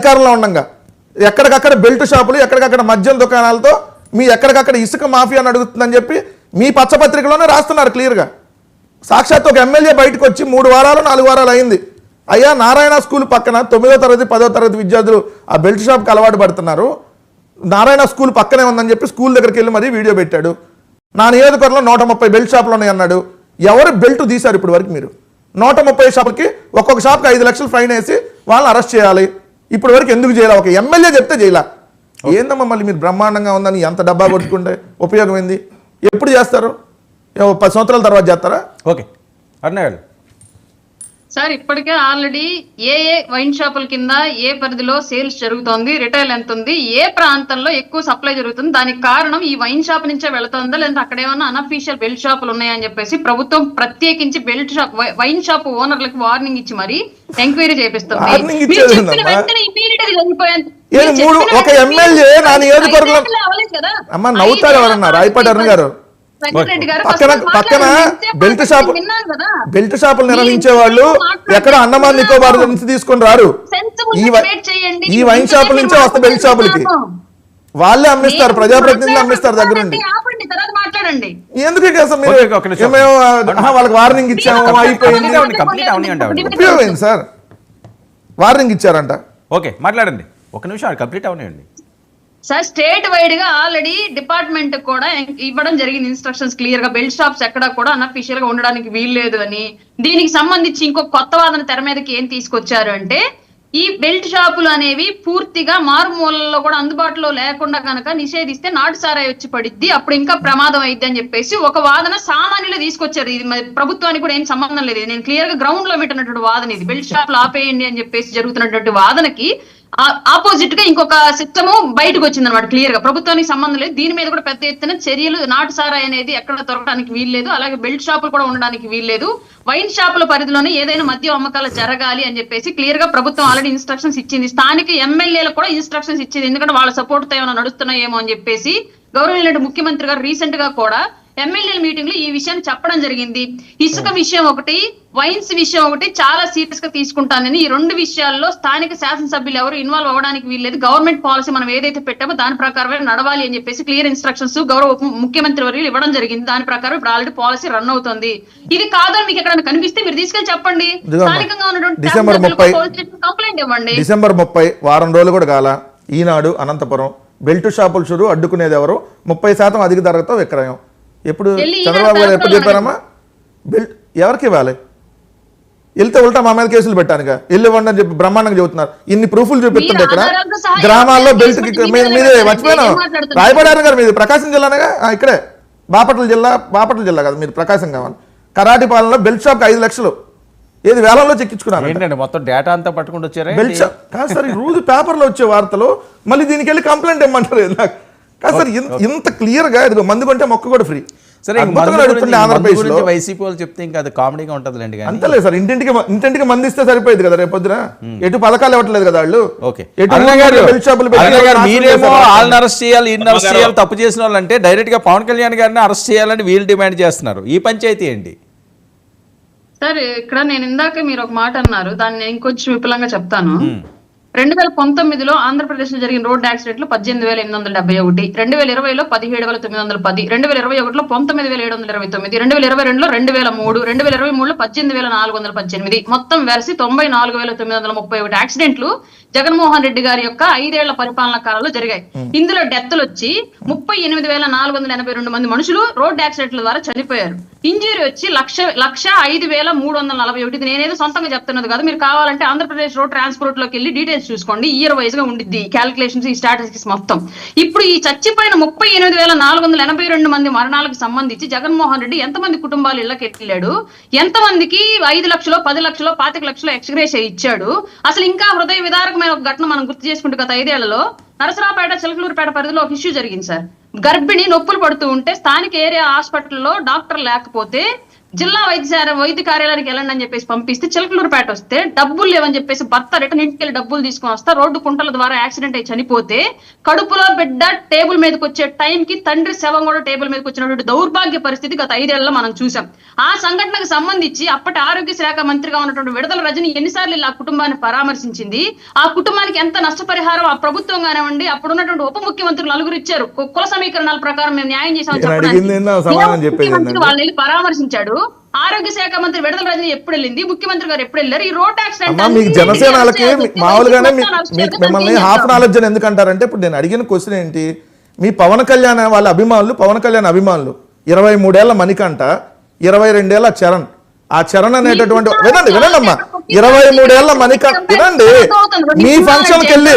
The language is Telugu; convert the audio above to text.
అధికారంలో ఉండగా ఎక్కడికక్కడ బెల్ట్ షాపులు ఎక్కడికక్కడ మద్యం దుకాణాలతో మీ ఎక్కడికక్కడ ఇసుక మాఫియా నడుగుతుందని చెప్పి మీ పచ్చపత్రికలోనే రాస్తున్నారు క్లియర్గా. సాక్షాత్ ఒక ఎమ్మెల్యే బయటకు వచ్చి 3 వారాలు 4 వారాలు అయింది, అయ్యా నారాయణ స్కూల్ పక్కన 9వ తరగతి 10వ తరగతి విద్యార్థులు ఆ బెల్ట్ షాప్కి అలవాటు పడుతున్నారు, నారాయణ స్కూల్ పక్కనే ఉందని చెప్పి స్కూల్ దగ్గరికి వెళ్ళి మరీ వీడియో పెట్టాడు. నా నియోజకవర్గంలో 130 బెల్ట్ షాపులు ఉన్నాయి అన్నాడు. ఎవరు బెల్ట్ తీశారు ఇప్పుడు వరకు? మీరు 130 షాపులకి ఒక్కొక్క షాప్కి 5 లక్షలు ఫైన్ వేసి వాళ్ళని అరెస్ట్ చేయాలి. ఇప్పటి వరకు ఎందుకు చేయాలి? ఒక ఎమ్మెల్యే చెప్తే చేయాల. ఏందమ్మా మళ్ళీ మీరు బ్రహ్మాండంగా ఉందని ఎంత డబ్బా కొట్టుకుంటే ఉపయోగం ఏంది? ఎప్పుడు చేస్తారు? 10 సంవత్సరాల తర్వాత చేస్తారా? ఓకే అన్నయ్య గారు సార్, ఇప్పటికే ఆల్రెడీ ఏ వైన్ షాపుల కింద ఏ పరిధిలో సేల్స్ జరుగుతోంది, రిటైల్ ఎంత ఉంది, ఏ ప్రాంతంలో ఎక్కువ సప్లై జరుగుతుంది, దానికి కారణం ఈ వైన్ షాప్ నుంచే వెళుతుందా లేదంటే అక్కడ ఏమన్నా అన్అఫీషియల్ బెల్ట్ షాపులు ఉన్నాయని చెప్పేసి ప్రభుత్వం ప్రత్యేకించి బెల్ట్ షాప్ వైన్ షాప్ ఓనర్లకు వార్నింగ్ ఇచ్చి మరి ఎంక్వైరీ చేపిస్తుంది. ఒక ఎమ్మెల్యే నా నియోజకవర్గంలో అమ్మ నవ్వుతారు ఎవరన్నా? రాయపాటి అరుణ్ గారు పక్కన బెల్ట్ షాపులు నిర్వహించే వాళ్ళు ఎక్కడ అండమాన్ నికోబార్ నుంచి తీసుకొని రారు. ఈ వైన్ షాపుల నుంచే వస్తా బెల్ట్ షాపులకి వాళ్ళే అమ్మిస్తారు, ప్రజాప్రతినిధులు అమ్మిస్తారు దగ్గరుండి. ఎందుకు వాళ్ళకి వార్నింగ్ ఇచ్చాము అయిపోయింది, ఉపయోగమైంది సార్? వార్నింగ్ ఇచ్చారంట. ఓకే మాట్లాడండి, ఒక నిమిషం కంప్లీట్ అవనివ్వండి సార్. స్టేట్ వైడ్ గా ఆల్రెడీ డిపార్ట్మెంట్ కూడా ఇవ్వడం జరిగింది ఇన్స్ట్రక్షన్స్ క్లియర్ గా, బెల్ట్ షాప్స్ ఎక్కడ కూడా అన్అఫీషియల్ గా ఉండడానికి వీల్లేదు అని. దీనికి సంబంధించి ఇంకొక కొత్త వాదన తెర మీదకి ఏం తీసుకొచ్చారు అంటే, ఈ బెల్ట్ షాపులు అనేవి పూర్తిగా మారుమూలలో కూడా అందుబాటులో లేకుండా కనుక నిషేధిస్తే నాటుసారాయి వచ్చి పడిద్ది, అప్పుడు ఇంకా ప్రమాదం అయింది అని చెప్పేసి ఒక వాదన సామాన్యులు తీసుకొచ్చారు. ఇది ప్రభుత్వానికి కూడా ఏం సంబంధం లేదు, నేను క్లియర్ గా గ్రౌండ్ లో పెట్టినటువంటి వాదన ఇది. బెల్ట్ షాపులు ఆపేయండి అని చెప్పేసి జరుగుతున్నటువంటి వాదనకి ఆపోజిట్ గా ఇంకొక సిస్టమ్ బయటకు వచ్చింది అనమాట క్లియర్ గా. ప్రభుత్వానికి సంబంధం లేదు, దీని మీద కూడా పెద్ద ఎత్తున చర్యలు. నాటు సారాయి అనేది ఎక్కడ దొరకడానికి వీల్లేదు, అలాగే బెల్ట్ షాపులు కూడా ఉండడానికి వీల్లేదు. వైన్ షాపుల పరిధిలోనే ఏదైనా మద్యం అమ్మకాలు జరగాలి అని చెప్పేసి క్లియర్ గా ప్రభుత్వం ఆల్రెడీ ఇన్స్ట్రక్షన్స్ ఇచ్చింది. స్థానిక ఎమ్మెల్యేలకు కూడా ఇన్స్ట్రక్షన్స్ ఇచ్చింది, ఎందుకంటే వాళ్ళ సపోర్ట్ తో ఏమైనా నడుస్తున్నాయేమో అని చెప్పేసి. గౌరవనీయులైన ముఖ్యమంత్రి గారు రీసెంట్ గా కూడా ఎమ్మెల్యేల మీటింగ్ లో ఈ విషయాన్ని చెప్పడం జరిగింది. ఇసుక విషయం ఒకటి, వైన్స్ విషయం ఒకటి చాలా సీరియస్ గా తీసుకుంటానని. ఈ 2 విషయాల్లో స్థానిక శాసనసభ్యులు ఎవరు ఇన్వాల్వ్ అవ్వడానికి వీల్లేదు. గవర్నమెంట్ పాలసీ మనం ఏదైతే పెట్టామో దాని ప్రకారమే నడవాలి అని చెప్పేసి క్లియర్ ఇన్స్ట్రక్షన్స్ గౌరవ ముఖ్యమంత్రి వర్యులు ఇవ్వడం జరిగింది. దాని ప్రకారం ఇప్పుడు ఆల్రెడీ పాలసీ రన్ అవుతుంది. ఇది కాదని మీకు ఎక్కడైనా కనిపిస్తే మీరు తీసుకెళ్లి చెప్పండి, స్థానికంగా ఉన్నటువంటి కంప్లైంట్ ఇవ్వండి. డిసెంబర్ 30 వారం రోజులు కూడా కాల ఈనాడు అనంతపురం బెల్ట్ షాపులు చూడు అడ్డుకునేది ఎవరు, 30% అధిక ధరతో విక్రయం. ఎప్పుడు చంద్రబాబు గారు ఎప్పుడు చెప్పారమ్మా? బెల్ట్ ఎవరికి ఇవ్వాలి? వెళ్తే ఉల్టా మా మీద కేసులు పెట్టానుగా, వెళ్ళి ఇవ్వండి అని చెప్పి బ్రహ్మాండంగా చెబుతున్నారు. ఇన్ని ప్రూఫ్లు చూపిస్తుంటే ఇక్కడ గ్రామాల్లో బెల్ట్ మీదే మర్చిపోయాను. రాయపడారు గారు మీది ప్రకాశం జిల్లానేగా, ఇక్కడే బాపట్ల జిల్లా కదా మీరు, ప్రకాశం కావాలి. కరాటిపాలెంలో బెల్ట్ షాప్కి 5 లక్షలు ఏది వేలంలో చెక్కించుకున్నారు. మొత్తం డేటా అంతా పట్టుకుంటూ వచ్చారు. బెల్ట్ షాప్ కాదు సార్, రోజు పేపర్లో వచ్చే వార్తలు మళ్ళీ దీనికి వెళ్ళి కంప్లైంట్ ఇమ్మంటారు నాకు కాదు సార్. ఇంత క్లియర్ గా ఇదిగో మందు కొంటే మొక్క కూడా ఫ్రీ. సరే ఆంధ్రప్రదేశ్ లో వైసీపీ వాళ్ళు చెప్తే ఇంకా అది కామెడీగా ఉంటది. అంతలేదు సార్, ఇంటింటికి మందిస్తే సరిపోయింది కదా. రేపు పొద్దున ఎటు పథకాలు ఇవ్వట్లేదు కదా వాళ్ళు. మీరేమో వాళ్ళని అరెస్ట్ చేయాలి, ఇన్ని అరెస్ట్ చేయాలి, తప్పు చేసిన వాళ్ళు అంటే డైరెక్ట్ గా పవన్ కళ్యాణ్ గారిని అరెస్ట్ చేయాలని వీళ్ళు డిమాండ్ చేస్తున్నారు. ఈ పంచాయతీ ఏంటి సార్? ఇక్కడ నేను ఇందాక మీరు ఒక మాట అన్నారు, దాన్ని ఇంకొంచెం విపులంగా చెప్తాను. 2019లో ఆంధ్రప్రదేశ్ లో జరిగిన రోడ్ యాక్సిడెంట్లు 18,871, 2020లో 17,910, 2021లో 19,729, 2022లో 2,003, 2023లో 18,418, మొత్తం వెరసి 94,931 యాక్సిడెంట్లు జగన్మోహన్ రెడ్డి గారి యొక్క 5 ఏళ్ల పరిపాలనా కాలంలో జరిగాయి. ఇందులో డెత్లు వచ్చి 38,482 మంది మనుషులు రోడ్ యాక్సిడెంట్ల ద్వారా చనిపోయారు. ఇంజరీ వచ్చి 1,05,341. నేనేదో సొంతంగా చెప్తున్నది కాదు, మీరు కావాలంటే ఆంధ్రప్రదేశ్ రోడ్ ట్రాన్స్పోర్ట్ లోకి వెళ్ళి డీటెయిల్స్ చూసుకోండి. ఇయర్ వైజ్ గా ఉండిద్ది క్యాలిక్యులేషన్స్, ఈ స్టాటిస్టిక్స్ మొత్తం. ఇప్పుడు ఈ చచ్చిపోయిన 38,482 మంది మరణాలకు సంబంధించి జగన్మోహన్ రెడ్డి ఎంతమంది కుటుంబాలు ఇళ్లకి వెళ్ళాడు, ఎంతమందికి 5 లక్షలు 10 లక్షలు 25 లక్షలు ఎక్స్గ్రేషియా ఇచ్చాడు. అసలు ఇంకా హృదయ విదారకమైన ఒక ఘటన మనం గుర్తు చేసుకుంటే గత 5 ఏళ్లలో నరసరావుపేట చిలకలూరుపేట పరిధిలో ఒక ఇష్యూ జరిగింది సార్. గర్భిణి నొప్పులు పడుతూ ఉంటే స్థానిక ఏరియా హాస్పిటల్లో డాక్టర్ లేకపోతే జిల్లా వైద్య కార్యాలయానికి వెళ్ళండి అని చెప్పేసి పంపిస్తే చిలకలూరుపేట వస్తే డబ్బులు లేవని చెప్పేసి భర్త రిటర్న్ ఇంటికి వెళ్ళి డబ్బులు తీసుకొని వస్తా రోడ్డు కుంటల ద్వారా యాక్సిడెంట్ అయి చనిపోతే కడుపులో బిడ్డ టేబుల్ మీదకి వచ్చే టైంకి తండ్రి శవం కూడా టేబుల్ మీదకి వచ్చినటువంటి దౌర్భాగ్య పరిస్థితి గత 5 ఏళ్లలో మనం చూసాం. ఆ సంఘటనకు సంబంధించి అప్పటి ఆరోగ్య శాఖ మంత్రిగా ఉన్నటువంటి విడదల రజని ఎన్నిసార్లు ఆ కుటుంబాన్ని పరామర్శించింది, ఆ కుటుంబానికి ఎంత నష్టపరిహారం ఆ ప్రభుత్వం కానివ్వండి అప్పుడు ఉన్నటువంటి ఉప ముఖ్యమంత్రులు 4 ఇచ్చారు, కుల సమీకరణాల ప్రకారం మేము న్యాయం చేసామని చెప్పడానికి వాళ్ళని వెళ్ళి పరామర్శించాడు. ఆరోగ్య శాఖ మంత్రి విడదల రజని ఎప్పుడు వెళ్ళింది, ముఖ్యమంత్రి గారు ఎప్పుడు వెళ్ళారు? ఈ రోడ్ యాక్సిడెంట్ మీకు జనసేనకి మామూలుగానే మిమ్మల్ని హాఫ్ నాలెడ్జ్ అని ఎందుకంటారంటే ఇప్పుడు నేను అడిగిన క్వశ్చన్ ఏంటి, మీ పవన్ కళ్యాణ్ వాళ్ళ అభిమానులు, పవన్ కళ్యాణ్ అభిమానులు 23 ఏళ్ల మణికంఠ, 22 ఏళ్ల చరణ్, ఆ చరణ్ అనేటటువంటి వినండి అమ్మా 23 ఏళ్ల మణికంఠ వినండి, మీ ఫంక్షన్కి వెళ్ళి